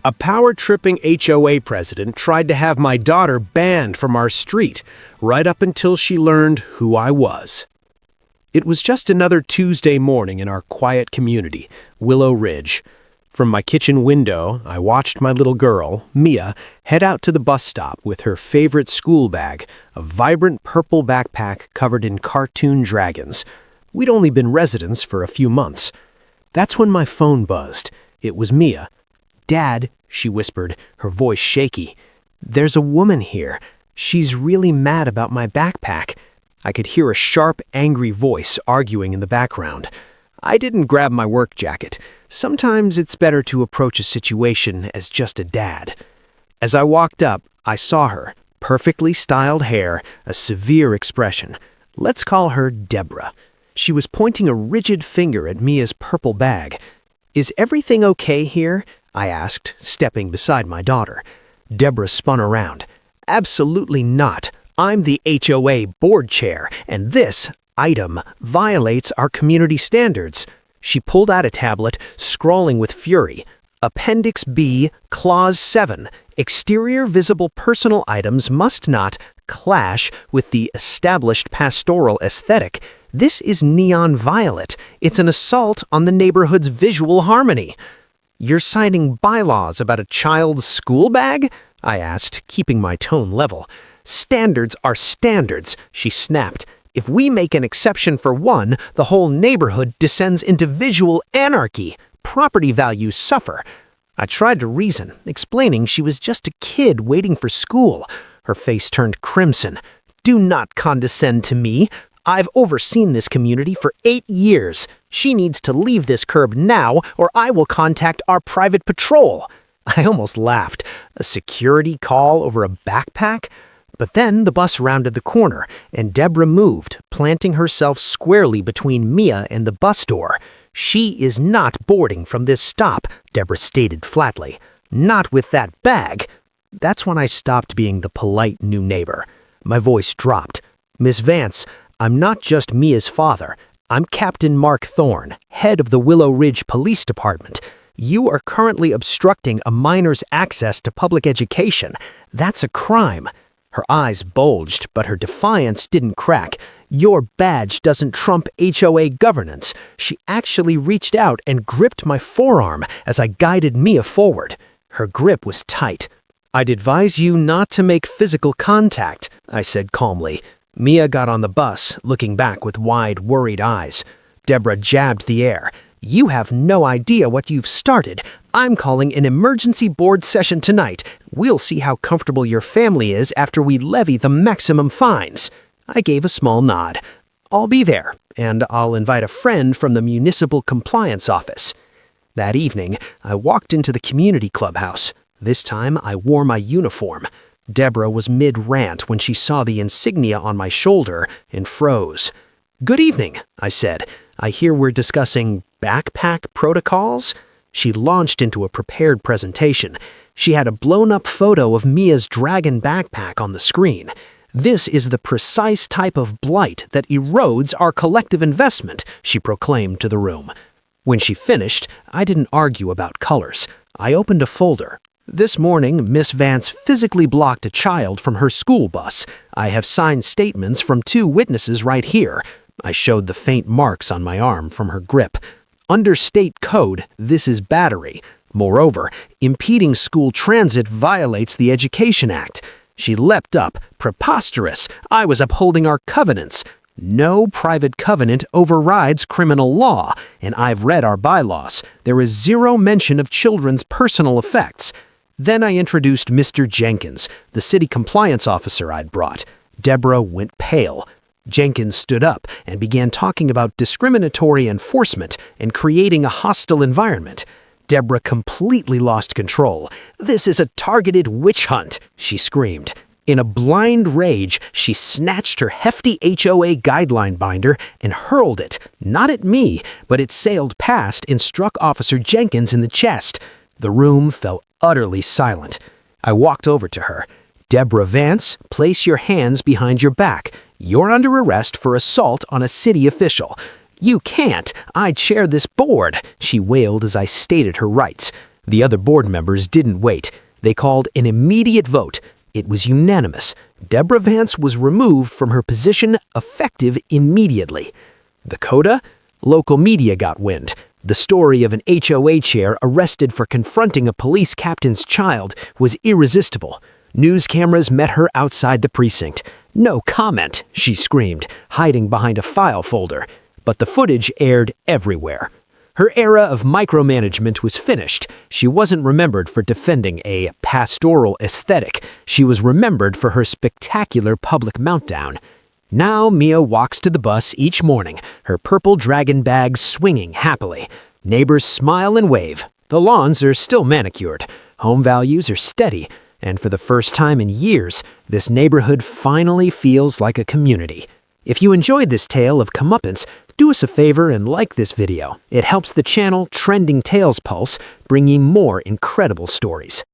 A power-tripping HOA president tried to have my daughter banned from our street, right up until she learned who I was. It was just another Tuesday morning in our quiet community, Willow Ridge. From my kitchen window, I watched my little girl, Mia, head out to the bus stop with her favorite school bag, a vibrant purple backpack covered in cartoon dragons. We'd only been residents for a few months. That's when my phone buzzed. It was Mia. "Dad," she whispered, her voice shaky. "There's a woman here. She's really mad about my backpack." I could hear a sharp, angry voice arguing in the background. I didn't grab my work jacket. Sometimes it's better to approach a situation as just a dad. As I walked up, I saw her, perfectly styled hair, a severe expression. Let's call her Deborah. She was pointing a rigid finger at Mia's purple bag. "Is everything okay here?" I asked, stepping beside my daughter. Deborah spun around. "Absolutely not. I'm the HOA board chair, and this item violates our community standards." She pulled out a tablet, scrawling with fury. "Appendix B, Clause 7. Exterior visible personal items must not clash with the established pastoral aesthetic. This is neon violet. It's an assault on the neighborhood's visual harmony." "You're citing bylaws about a child's school bag?" I asked, keeping my tone level. "Standards are standards," she snapped. "If we make an exception for one, the whole neighborhood descends into visual anarchy. Property values suffer." I tried to reason, explaining she was just a kid waiting for school. Her face turned crimson. "Do not condescend to me. I've overseen this community for 8 years. She needs to leave this curb now, or I will contact our private patrol." I almost laughed. A security call over a backpack? But then the bus rounded the corner, and Deborah moved, planting herself squarely between Mia and the bus door. "She is not boarding from this stop," Deborah stated flatly. "Not with that bag." That's when I stopped being the polite new neighbor. My voice dropped. "Miss Vance, I'm not just Mia's father. I'm Captain Mark Thorne, head of the Willow Ridge Police Department. You are currently obstructing a minor's access to public education. That's a crime." Her eyes bulged, but her defiance didn't crack. "Your badge doesn't trump HOA governance." She actually reached out and gripped my forearm as I guided Mia forward. Her grip was tight. "I'd advise you not to make physical contact," I said calmly. Mia got on the bus, looking back with wide, worried eyes. Deborah jabbed the air. "You have no idea what you've started. I'm calling an emergency board session tonight. We'll see how comfortable your family is after we levy the maximum fines." I gave a small nod. "I'll be there, and I'll invite a friend from the municipal compliance office." That evening, I walked into the community clubhouse. This time, I wore my uniform. Deborah was mid-rant when she saw the insignia on my shoulder and froze. "Good evening," I said. "I hear we're discussing backpack protocols?" She launched into a prepared presentation. She had a blown-up photo of Mia's dragon backpack on the screen. "This is the precise type of blight that erodes our collective investment," she proclaimed to the room. When she finished, I didn't argue about colors. I opened a folder. "This morning, Miss Vance physically blocked a child from her school bus. I have signed statements from 2 witnesses right here." I showed the faint marks on my arm from her grip. "Under state code, this is battery. Moreover, impeding school transit violates the Education Act." She leapt up. "Preposterous! I was upholding our covenants." "No private covenant overrides criminal law, and I've read our bylaws. There is 0 mention of children's personal effects." Then I introduced Mr. Jenkins, the city compliance officer I'd brought. Deborah went pale. Jenkins stood up and began talking about discriminatory enforcement and creating a hostile environment. Deborah completely lost control. "This is a targeted witch hunt," she screamed. In a blind rage, she snatched her hefty HOA guideline binder and hurled it, not at me, but it sailed past and struck Officer Jenkins in the chest. The room fell utterly silent. I walked over to her. "Deborah Vance, place your hands behind your back. You're under arrest for assault on a city official." "You can't. I chair this board," she wailed as I stated her rights. The other board members didn't wait. They called an immediate vote. It was unanimous. Deborah Vance was removed from her position effective immediately. The coda? Local media got wind. The story of an HOA chair arrested for confronting a police captain's child was irresistible. News cameras met her outside the precinct. "No comment," she screamed, hiding behind a file folder. But the footage aired everywhere. Her era of micromanagement was finished. She wasn't remembered for defending a pastoral aesthetic. She was remembered for her spectacular public meltdown. Now Mia walks to the bus each morning, her purple dragon bag swinging happily. Neighbors smile and wave. The lawns are still manicured. Home values are steady. And for the first time in years, this neighborhood finally feels like a community. If you enjoyed this tale of comeuppance, do us a favor and like this video. It helps the channel Trending Tales Pulse bring you more incredible stories.